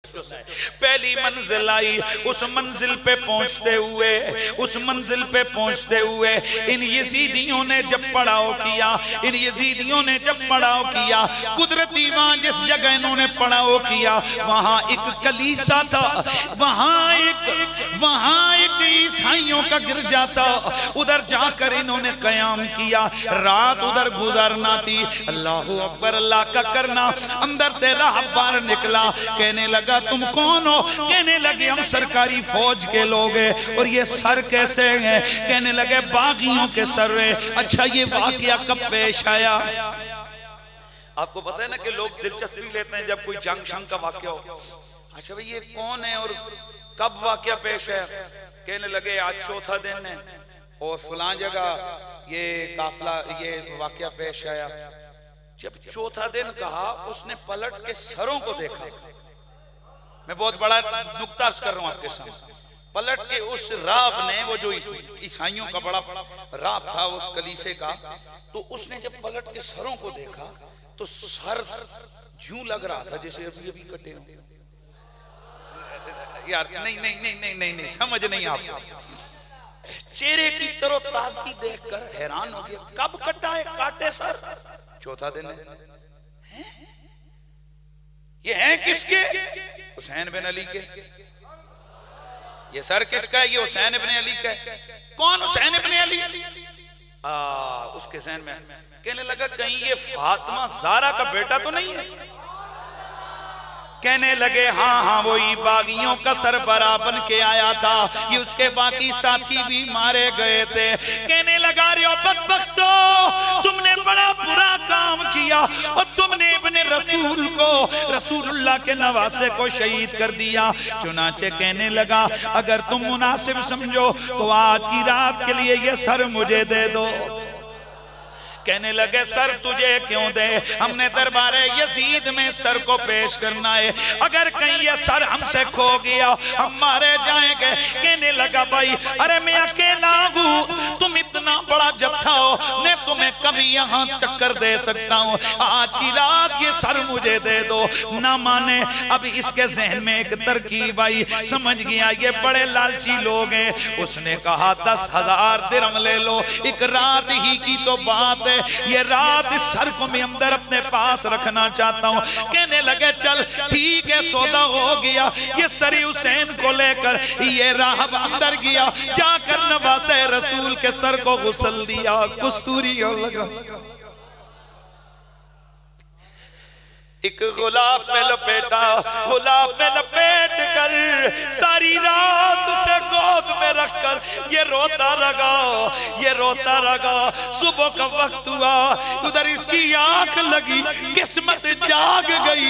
पहली मंजिल आई, उस मंजिल पे पहुंचते हुए इन यजीदियों ने जब पड़ाव किया, कुदरती वहां जिस जगह इन्होंने पड़ाव किया वहां एक कलीसा था, वहां एक ईसाइयों का गिरजा था। उधर जाकर इन्होंने कयाम किया, रात उधर गुजारना थी। अल्लाह अकबर, अल्लाह का करना। अंदर से राहबर निकला, कहने लगा तुम कौन हो? कहने लगे हम सरकारी फौज के लोग हैं। और ये सर कैसे हैं? कहने लगे बागियों के सर है। अच्छा ये वाकया कब पेश आया? आपको पता है ना कि लोग दिलचस्पी लेते हैं जब कोई जंग शंग का वाकया हो। अच्छा भाई ये कौन है और कब वाकया पेश है? कहने लगे आज चौथा दिन है और फलां जगह ये काफिला ये वाकया पेश आया। जब चौथा दिन कहा उसने पलट के सरों को देखा। मैं बहुत बड़ा नुक्ता अर्ज कर रहा हूं आपके सामने। पलट के उस राब ने, वो जो ईसाइयों का बड़ा राब था उस कलीसे का, तो उसने जब पलट के सरों को देखा तो सर यूं लग रहा था जैसे अभी कटे हो। यार नहीं समझ नहीं आपको। चेहरे की तरोताजगी देखकर हैरान हो गया। कब कटा है? काटे सर, चौथा दिन है। ये हैं किसके? हुसैन बिन अली के। ये सर किसका है? ये हुसैन बिन अली का है। कौन हुसैन बिन अली? उसके ज़हन में कहने लगा कहीं ये फातिमा ज़ारा का बेटा तो नहीं है? कहने लगे हाँ वही बागियों का सरबराह बन के आया था, ये उसके बाकी साथी भी मारे गए थे। कहने लगा रे बदबख्तो, तुमने बड़ा बुरा काम किया और तुमने अपने रसूल को, रसूलुल्लाह के नवासे को शहीद कर दिया। चुनाचे कहने लगा अगर तुम मुनासिब समझो तो आज की रात के लिए ये सर मुझे दे दो। कहने लगे सर तुझे क्यों दे? हमने दरबारे यजीद में सर को पेश करना है, अगर कहीं ये सर हमसे खो गया हम मारे जाएंगे। कहने लगा भाई अरे मैं अकेला हूँ, तुम इतना बड़ा जत्था हो, मैं तुम्हें कभी यहाँ चक्कर दे सकता हूँ, आज की रात ये सर मुझे दे दो। ना माने। अब इसके जहन में एक तरकीब आई, समझ गया ये बड़े लालची लोग हैं। उसने कहा 10,000 दिरहम ले लो, एक रात ही की तो बात है, ये रात इस सर को मैं अंदर अपने पास रखना चाहता हूँ। कहने लगे चल ठीक है सौदा हो गया। ये सरी हुसैन को लेकर ये राहब अंदर गया, जाकर नवासे रसूल के सर को गुसल दिया, कस्तूरी लगा। एक गुलाब में लपेटा, गुलाब में लपेट कर सारी रात उसे गोद में रखकर ये रोता रगा। सुबह का वक्त हुआ, उधर इसकी आंख लगी, किस्मत जाग गई।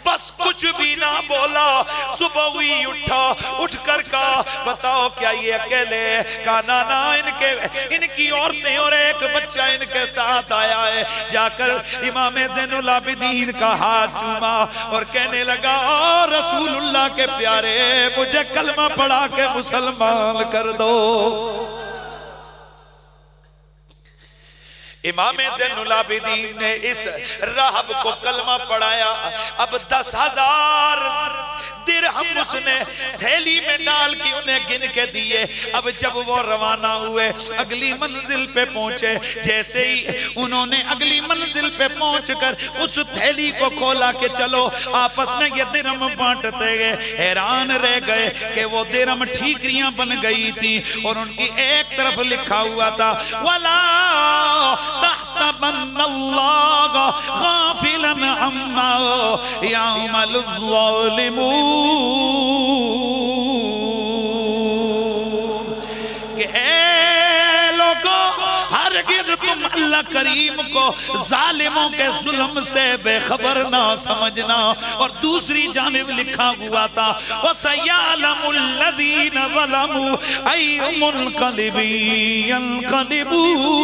बस कुछ भी ना बोला। सुबह हुई, उठा, उठकर कहा बताओ क्या ये अकेले? कहा ना इनकी औरतें और एक बच्चा इनके साथ आया है। जाकर इमाम ज़ैनुल आबिदीन का हाथ चूमा और कहने लगा ओ रसूलुल्लाह के प्यारे, मुझे कलमा पढ़ा के मुसलमान कर दो। इमाम ज़ैनुल आबिदीन ने इस राहब को कलमा पढ़ाया। अब 10,000 दिरहम उसने थैली में डाल के उन्हें गिन के दिए। अब जब वो रवाना हुए अगली मंजिल पे पहुंचे, जैसे ही उन्होंने अगली मंजिल पे पहुंचकर उस थैली को खोला कि चलो आपस में ये दिरहम बांटते गए, हैरान रह गए कि वो दिरहम ठीकरियां बन गई थी और उनकी एक तरफ लिखा हुआ था वला तहसबन्नल्लाह गाफिलन अम्मा यअमलु ज़ालिमून, कि ए लोगों हरगिज़ तुम अल्लाह करीम को जालिमों के जुल्म से बेखबर ना समझना। और दूसरी जानिब लिखा हुआ था वसयअलमुल लज़ीना ज़लमू अय्युमुल क़ल्बी यन्क़लिबून।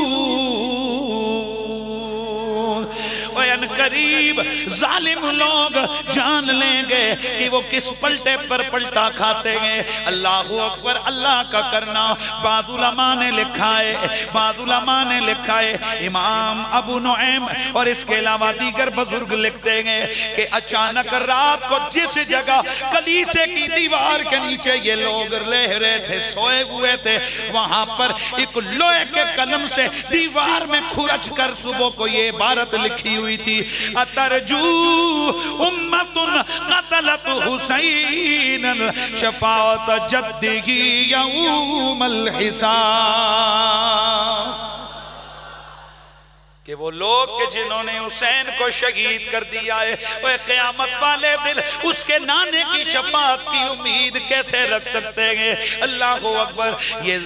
अन करीब जालिम लोग जान लेंगे कि वो किस पलटे पर पलटा खाते हैं। अल्लाहु अकबर। अल्लाह का करना बाद उलमा ने लिखा है, बाद उलमा ने लिखा है, इमाम अबू नुऐम और इसके अलावा दीगर बुजुर्ग लिखते हैं कि अचानक रात को जिस जगह कलीसे की दीवार के नीचे ये लोग रह रहे थे, सोए हुए थे, वहां पर एक लोहे के कलम से दीवार में खुरच कर सुबह को ये इबारत लिखी हुई थी, अतरजू उम्मतुन कतलत हुसैन शफाअत जद्दिही यौमल हिसाब। कि वो लोग के जिन्होंने हुसैन को शहीद कर दिया है वो क़यामत वाले दिन उसके नाने की शफाअत की उम्मीद कैसे रख सकते हैं। अल्लाह अकबर।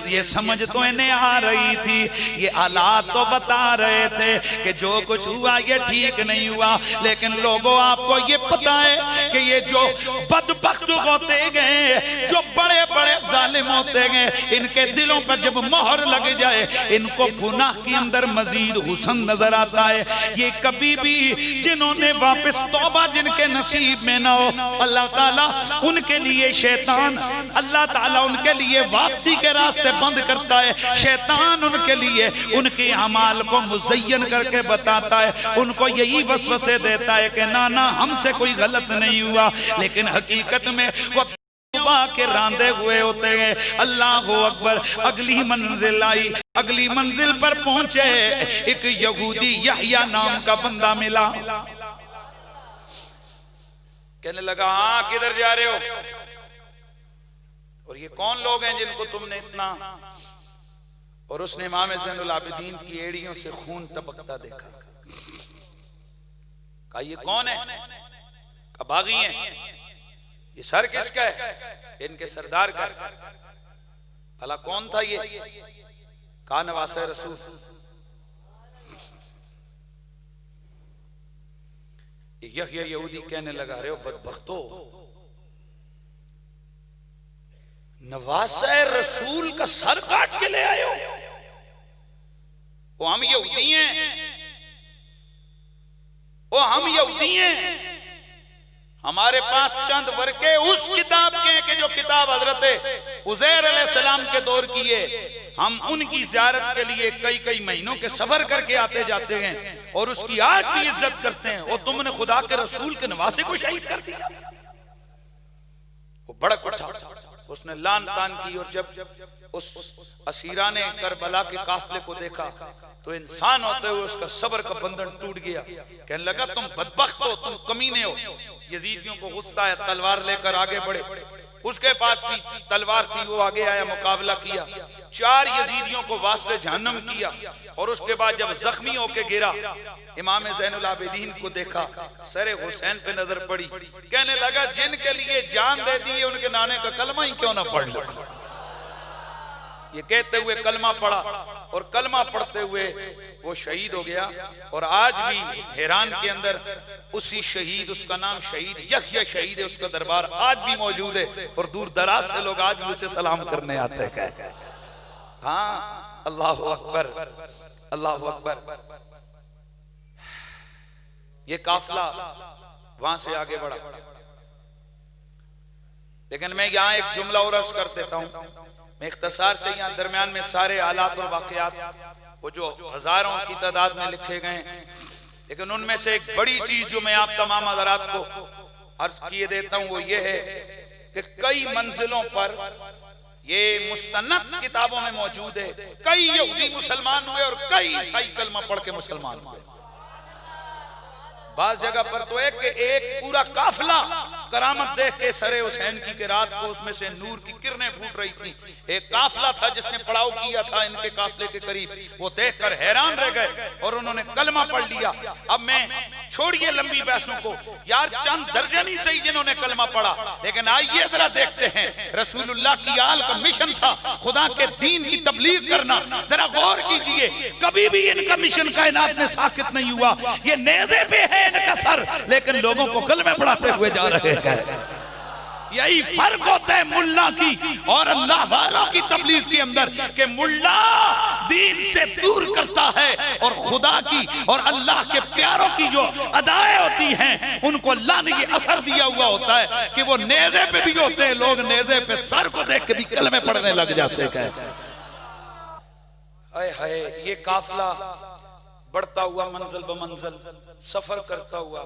ये समझ तो इन्हें आ रही थी, ये हालात तो बता रहे थे कि जो कुछ हुआ ये ठीक नहीं हुआ, लेकिन लोगों आपको ये पता है कि ये जो बदबख्त होते गए, जो बड़े बड़े जालिम होते गए, इनके दिलों पर जब मोहर लग जाए इनको गुनाह के अंदर मजीद हुस्न नजर आता है। ये कभी भी जिन्होंने वापस तौबा जिनके नसीब में ना हो, अल्लाह ताला उनके लिए शैतान, अल्लाह ताला उनके लिए वापसी के रास्ते बंद करता है। शैतान उनके लिए उनके अमाल को मुज़य्यन करके बताता है, उनको यही वसवसे देता है कि ना ना हमसे कोई गलत नहीं हुआ, लेकिन हकीकत में वो के रांधे हुए होते हैं। अल्लाह अकबर। अगली मंजिल आई, अगली मंजिल पर पहुंचे, एक यहूदी यहया नाम का बंदा मिला। कहने लगा हाँ किधर जा रहे हो, और ये कौन लोग हैं जिनको तुमने इतना, और उसने इमाम ज़ैनुल आबिदीन की एड़ियों से खून टपकता देखा। कहा ये कौन है? कहा बागी हैं। ये सर किसका है? इनके सरदार का। भला कौन था ये? कहा नवासे रसूल। यह यहूदी कहने लगा रहे हो बदबख्तो, नवासे रसूल का सर काट के ले आए हो? वो हम यहूदी हैं, वो हम यहूदी हैं, हमारे पास चंद वर्के उस किताब के कि जो किताब हजरत उज़ैर अलैहिस्सलाम के दौर की है, हम उनकी ज़ियारत के लिए कई कई महीनों के सफर करके आते जाते हैं और उसकी आज भी इज्जत करते हैं। और तुमने खुदा के रसूल के नवासे को शहीद कर दिया। वो भड़क उठा, उसने लान तान की, और जब उस असीरा ने करबला के काफिले को देखा तो इंसान होते हुए उसका सब्र का बंधन टूट गया। कहने लगा तुम बदबख्त हो, तुम कमीने हो। यजीदियों को गुस्सा है, तलवार लेकर आगे बढ़े। उसके पास भी तलवार थी, वो आगे आया, मुकाबला किया, 4 यजीदियों को वास्ते जहन्नम किया। और उसके बाद जब जख्मी होके गिरा, इमाम ज़ैनुल आबिदीन को देखा, सरे हुसैन पे नजर पड़ी, कहने लगा जिनके लिए जान दे दी उनके नाने का कलमा ही क्यों ना पढ़ लो। ये कहते हुए कलमा पढ़ा, और कलमा पढ़ते हुए वो शहीद हो गया। और आज भी हैरान के अंदर उसी शहीद, उसका नाम शहीद यहया शहीद है, उसका दरबार आज भी मौजूद है, और दूर दराज से लोग आज भी उसे सलाम करने आते हैं। हाँ, अल्लाह अकबर, अल्लाह अकबर। ये काफिला वहां से आगे बढ़ा, लेकिन मैं यहाँ एक जुमला और अर्ज कर देता हूँ। मैं इख्तिसार से यहाँ दरमियान में सारे हालात और वाक़यात वो जो हजारों की तादाद में लिखे गए, लेकिन उनमें से एक बड़ी चीज जो मैं आप तमाम हज़रात को अर्ज किए देता हूँ वो ये है कि कई मंजिलों पर ये मुस्तनद किताबों में मौजूद है, कई यहूदी मुसलमान हुए और कई ईसाई कलमा पढ़ के मुसलमान हुए। बास जगह पर तो एक पूरा काफिला करामत देख के सरे हुसैन की के रात को उसमें से नूर की किरणें फूट रही थी। एक काफिला था जिसने पड़ाव किया था इनके काफिले के करीब, वो देखकर हैरान रह गए और उन्होंने कलमा पढ़ लिया। अब मैं छोड़िए लंबी बहसों को, यार चंद दर्जन ही सही जिन्होंने कलमा पढ़ा, लेकिन आइए जरा देखते हैं रसूलुल्लाह की आल का मिशन था खुदा के दीन की तबलीग करना। जरा गौर कीजिए, कभी भी इनका मिशन कायनात में साकित नहीं हुआ। ये नेज़े पे है इनका सर, लेकिन लोगों को कलमे पढ़ाते हुए जा रहे हैं। यही फर्क होता है मुल्ला की और अल्लाह वालों की तबलीग के अंदर, कि मुल्ला दीन से दूर करता है और खुदा की और अल्लाह के प्यारों की जो अदाएं होती हैं उनको अल्लाह ने ये असर दिया हुआ होता है कि वो नेज़े पे भी होते हैं, लोग नेज़े पे सर को देख के भी कलमे पढ़ने लग जाते हैं। हाय हाय, ये काफिला बढ़ता हुआ मंजिल ब मंजिल सफर करता हुआ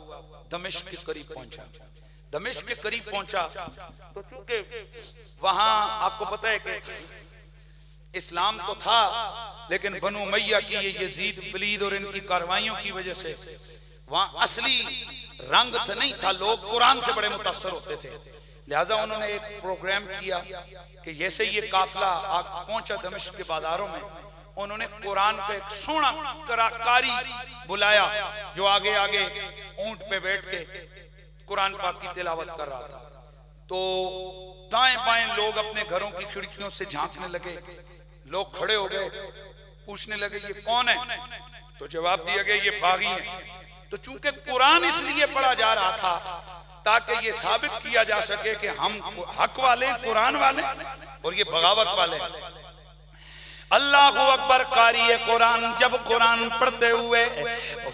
दमिश्क के करीब पहुंचा। दमिश्क के करीब पहुंचा तो चूंकि वहां आपको पता है कि इस्लाम तो था लेकिन बनु उमैया की ये यजीद पलीद और इनकी कार्रवाइयों की वजह से वहां असली रंग तो नहीं था, लोग कुरान से बड़े मुतासर होते थे। लिहाजा उन्होंने एक प्रोग्राम किया कि जैसे ये काफिला पहुंचा दमिश्क के बाजारों में, उन्होंने कुरान पे एक सोना कारी बुलाया जो आगे आगे ऊंट पे बैठ के कुरान पाक की तिलावत कर रहा था। तो दाएं बाएं लोग अपने घरों की खिड़कियों से झांकने लगे, लोग खड़े हो गए, पूछने लगे ये कौन है? तो जवाब दिया गया ये बागी है। तो चूंकि कुरान इसलिए पढ़ा जा रहा था ताकि ये साबित किया जा सके कि हम हक वाले, कुरान वाले और ये बगावत वाले। अल्लाहु अकबर। कारी कुरान जब कुरान पढ़ते हुए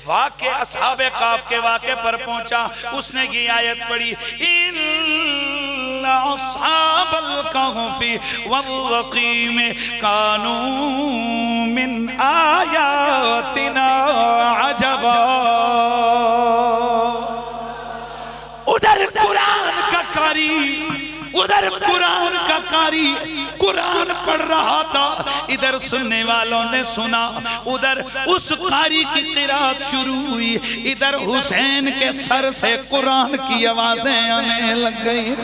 वाक़े असहाबे काफ के वाक़े पर पहुंचा, उसने ये आयत पढ़ी, इन्ना असहाबल कहफी वल्रक़ीम कानू मिन आयातिना अजबा। उधर कुरान का कारी, उधर कुरान का कारी कुरान पढ़ रहा था, इधर सुनने वालों ने सुना, उधर उस कारी की किरात शुरू हुई, इधर हुसैन के सर से कुरान की आवाजें आने लग गई।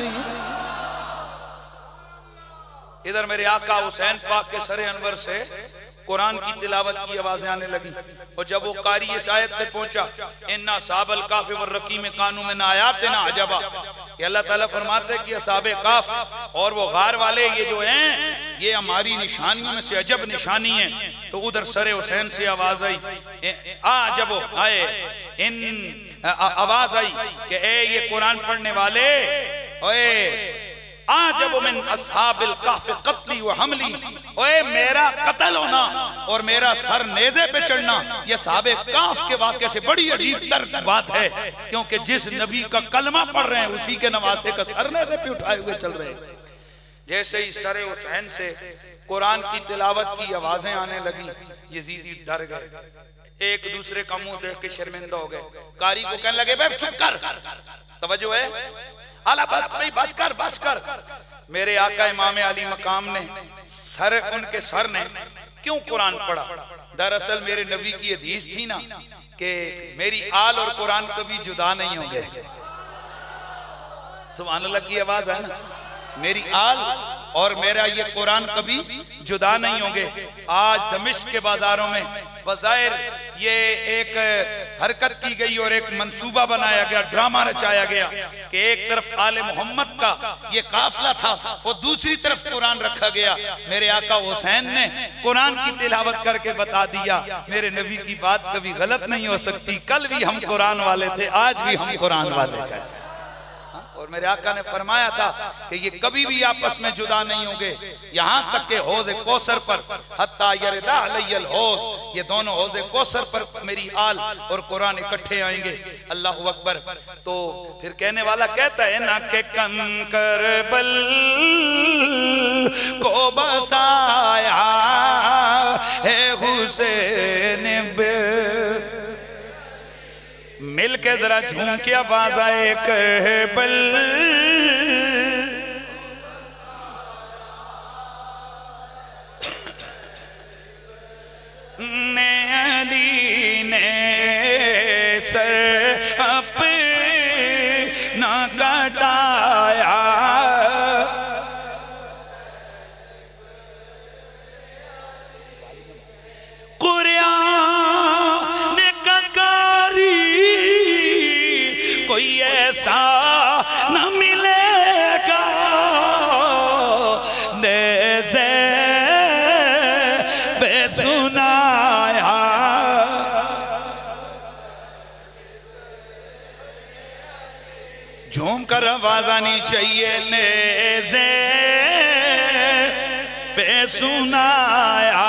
इधर मेरे आका हुसैन पाक के सर अनवर से कुरान की तिलावत की आवाजें आने लगी। और जब वो कारी इस आयत पे पहुंचा, इन्ना साबल काफ़ व रकीम कानू में नायात देना अजबा, अल्लाह ताला फरमाते कि असहाबे काफ और वो गार वाले ये जो हैं ये हमारी निशानियों में से अजब निशानी है। तो उधर सरे हुसैन से आवाज आई, जब आए इन आवाज आई कि ए ये कुरान पढ़ने वाले, ओए जब मिन अस्हाबिल कहफ कत्ली व हमली, ओए मेरा कत्ल होना और मेरा सर नेज़े पे चढ़ना ये साहबे काफ के वाक़े से बड़ी अजीब दर्द बात है, क्योंकि जिस नबी का कलमा पढ़ रहे हैं उसी के नवासे का सर नेज़े पे उठाए हुए चल रहे हैं। जैसे ही सरे हुसैन से कुरान की तिलावत की आवाजें आने लगी, यजीदी डर गए, एक दूसरे का मुंह देख के शर्मिंदा हो गए। कारी को कहने लगे भाई चुप कर, तवज्जो है, आला बस भाई, बस कर बस कर। मेरे आका इमाम अली मकाम ने सर, उनके सर ने क्यों कुरान पढ़ा? दरअसल मेरे नबी की हदीस थी ना कि मेरी आल और कुरान कभी जुदा नहीं होंगे। सुभान अल्लाह की आवाज है ना, मेरी आल और मेरा ये कुरान कभी जुदा नहीं होंगे। आज दमिश्क के बाजारों में बज़ाहिर ये एक हरकत की गई और एक मंसूबा बनाया गया, ड्रामा रचाया गया कि एक तरफ आले मोहम्मद का ये काफिला था और दूसरी तरफ कुरान रखा गया। मेरे आका हुसैन ने कुरान की तिलावत करके बता दिया मेरे नबी की बात कभी गलत नहीं हो सकती, कल भी हम कुरान वाले थे, आज भी हम कुरान वाले हैं। और मेरे आका ने फरमाया था कि ये कभी भी आपस में जुदा नहीं होंगे, यहाँ तक के हौज़े कौसर पर हत्ता यरदा अलैयल हौज़, ये दोनों हौज़े कौसर पर मेरी आल और कुरान इकट्ठे आएंगे। अल्लाहु अकबर। तो फिर कहने वाला कहता है ना कि कंकर बल को बसाया है हुसैन बे, मिल के जरा झूम के आवाज आए करबल, ने अली ने सर अपना कटाया, कोई ऐसा न मिलेगा नेज़े पे सुनाया। झूम कर आवाज आनी चाहिए नेज़े पे सुनाया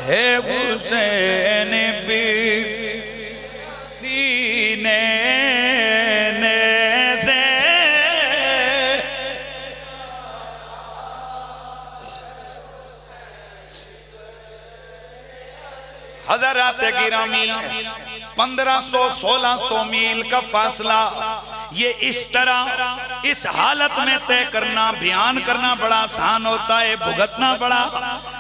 है हुसैन ने से हज़रात गिरामी 1500-1600 मील का फासला ये इस तरह इस हालत में तय करना, बयान करना बड़ा आसान होता है, भुगतना बड़ा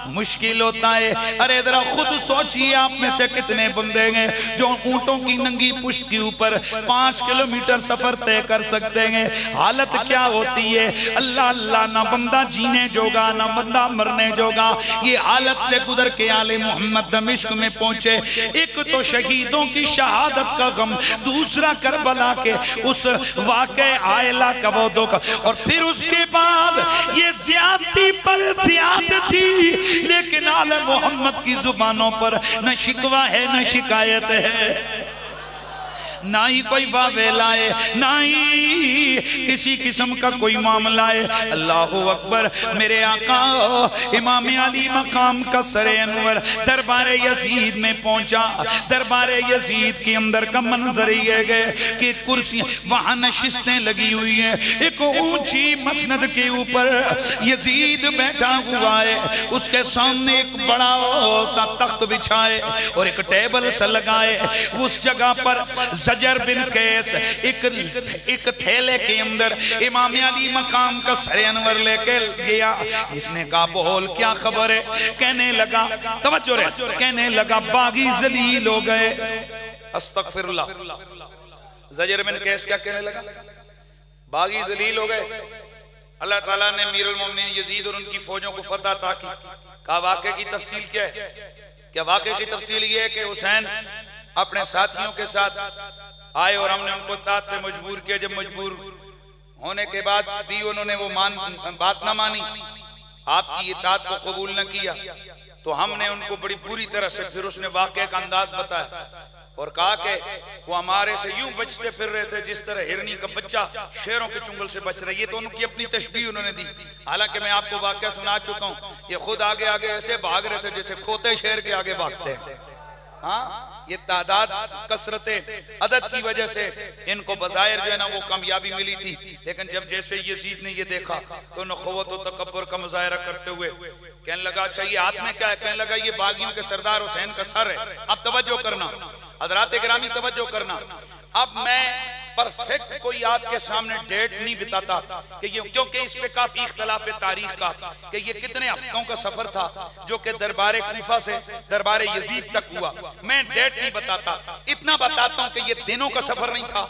मुश्किल होता है। अरे जरा खुद सोचिए, आप में से कितने बंदे हैं जो ऊंटों की नंगी पुश्त के ऊपर 5 किलोमीटर सफर तय कर सकते हैं। हालत क्या होती है, अल्लाह अल्लाह, ना बंदा जीने जोगा ना बंदा मरने जोगा। ये हालत से गुजर के आले मोहम्मद दमिश्क में पहुंचे। एक तो शहीदों की शहादत का गम, दूसरा करबला के उस वाक़े आयला का वो दुख, और फिर उसके बाद ये ज़्यादती पर ज़्यादती। लेकिन आले मोहम्मद की जुबानों पर न शिकवा है न शिकायत है, ना ही कोई वावेला है, ना ही किसी किस्म का कोई मामला है। अल्लाहु अकबर। मेरे आका इमाम अली मकाम का सरे अनवर दरबार यजीद में पहुंचा। दरबार यजीद के अंदर का मंजर ये गए कि कुर्सी वहां नशिस्तें लगी हुई है। एक ऊंची मसनद के ऊपर यजीद बैठा हुआ है, उसके सामने एक बड़ा सा तख्त बिछाए और एक टेबल सा लगाए। उस जगह पर जजर बिन कैस एक थैले के अंदर इमाम अली मकाम का सरे अनवर लेके गया। इसने कहा बोल क्या खबर है? कहने लगा, तवज्जो रे, कहने लगा बागी जलील हो गए। अस्तगफिरुल्लाह। जजर बिन कैस क्या कहने लगा? बागी जलील हो गए। अल्लाह ताला ने अमीरुल मोमिनीन यजीद और उनकी फौजों को फतह अता की। कहा वाक़े की तफसील क्या है? क्या वाक़े की तफसील ये है कि हुसैन अपने साथियों के साथ आए और हमने उनको तात पे मजबूर किया। जब मजबूर होने के बाद भी उन्होंने वो बात ना मानी, आपकी इतात को कबूल न किया, तो हमने उनको बड़ी बुरी तरह से फिर उसने वाक़े का अंदाज बताया और कहा कि वो हमारे से यूं बचते फिर रहे थे जिस तरह हिरनी का बच्चा शेरों के चुंगल से बच रहा है। ये तो उनकी अपनी तशबीह उन्होंने दी। हालांकि मैं आपको वाक़या सुना चुका हूँ। ये खुद आगे आगे ऐसे भाग रहे थे जैसे खोते शेर के आगे भागते हैं। हाँ, ये तादाद कसरते अदद की वजह से इनको बज़ाहिर जो है ना वो कामयाबी मिली थी, लेकिन जब जैसे यजीद ने ये देखा तो नखवत और तकब्बुर का मुजाहिरा करते हुए कहने लगा अच्छा ये हाथ में क्या है? कहने लगा ये बागियों के सरदार हुसैन का सर है। अब तवज्जो करना हज़रात गिरामी, तवज्जो करना। अब मैं परफेक्ट कोई आपके सामने डेट नहीं बताता कि ये, क्योंकि इस पे काफी इख्तलाफ है तारीख का कि ये कितने हफ्तों का सफर था जो कि दरबार कूफा से दरबार यजीद तक हुआ। मैं डेट नहीं बताता, इतना बताता हूं कि ये दिनों का सफर नहीं था,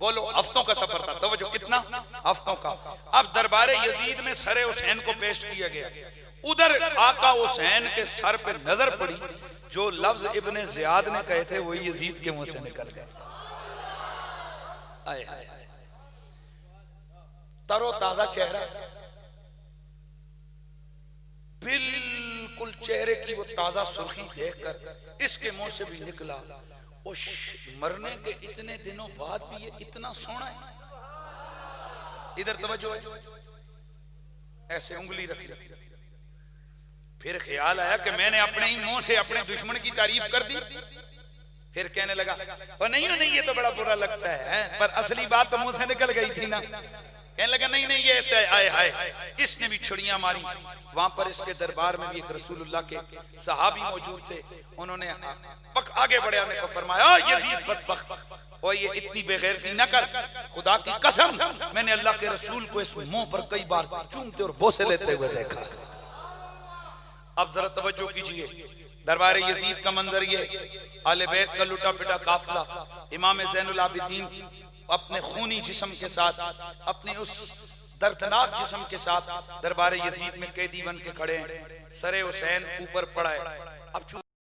बोलो हफ्तों का सफर था। तो जो कितना हफ्तों का। अब दरबार यजीद में सरे हुसैन को पेश किया गया। उधर आका हुसैन के सर पे नजर पड़ी, जो लफ्ज इब्ने ज़ियाद ने कहे थे वही यजीद के मुंह से निकल गए। आए हाय, तरो ताजा चेहरा, बिल्कुल चेहरे की वो ताजा सुर्खी देखकर इसके मुंह से भी निकला, उस मरने के इतने दिनों बाद भी ये इतना सोना है। इधर तवज्जो है, ऐसे उंगली रखी। फिर ख्याल आया कि मैंने अपने ही मुंह से अपने दुश्मन की तारीफ कर दी। फिर कहने लगा और नहीं ये तो बड़ा बुरा लगता है, पर असली बात तो मुंह से निकल गई थी ना। कहने लगा नहीं ये ऐसे आए हाय। इसने भी छुड़ियां मारी। वहां पर इसके दरबार में भी एक रसूलुल्लाह के सहाबी मौजूद थे। उन्होंने आगे बढ़े, आने को फरमाया यजीद बदबख्त, और ये इतनी बेगैरती न कर, खुदा की कसम मैंने अल्लाह के रसूल को इस मुंह पर कई बार चूमते और बोसे लेते हुए देखा। अब जरा तवज्जो कीजिए, दरबार यजीद का मंजर ये, आले बैत का लुटा पिटा काफिला, इमाम ज़ैनुल आबिदीन अपने खूनी जिस्म के साथ, अपने उस दर्दनाक जिस्म के साथ दरबार यजीद में कैदी बन के खड़े हैं। सरे हुसैन ऊपर पड़ा है। अब